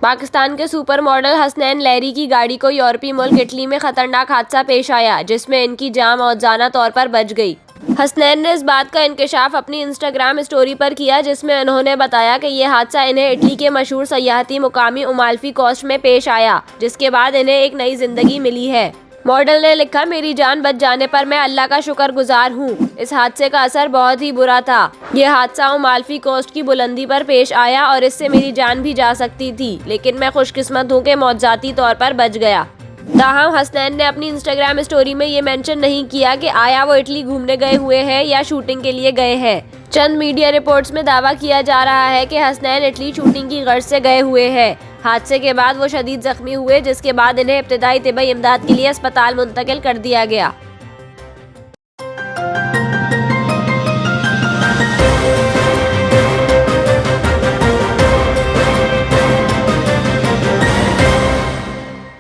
पाकिस्तान के super model Hasnain Larry की गाड़ी को यूरोपीय मुल्क इटली में खतरनाक हादसा पेश आया, जिसमें इनकी जान मौजूदा तौर पर बच गई। हसनैन ने इस बात का इंकशाफ अपनी इंस्टाग्राम स्टोरी पर किया, जिसमें उन्होंने बताया कि यह हादसा इन्हें इटली के मशहूर सयाहती मुकामी अमाल्फी कोस्ट में पेश आया, जिसके बाद इन्हें एक नई जिंदगी मिली है। मॉडल ने लिखा, मेरी जान बच जाने पर मैं अल्लाह का शुक्रगुजार हूँ। इस हादसे का असर बहुत ही बुरा था। यह हादसा अमाल्फी कोस्ट की बुलंदी पर पेश आया और इससे मेरी जान भी जा सकती थी, लेकिन मैं खुशकिस्मत हूँ कि मौजूदाती तौर पर बच गया। ताहम हसनैन ने अपनी इंस्टाग्राम स्टोरी में ये मेंशन नहीं किया कि आया वो इटली घूमने गए हुए हैं या शूटिंग के लिए गए हैं। चंद मीडिया रिपोर्ट्स में दावा किया जा रहा है कि हसनैन इटली शूटिंग की गर्ज से गए हुए हैं। हादसे के बाद वो शदीद जख्मी हुए, जिसके बाद इन्हें इब्तिदाई तिब्बी इमदाद के लिए अस्पताल मुंतकिल कर दिया गया।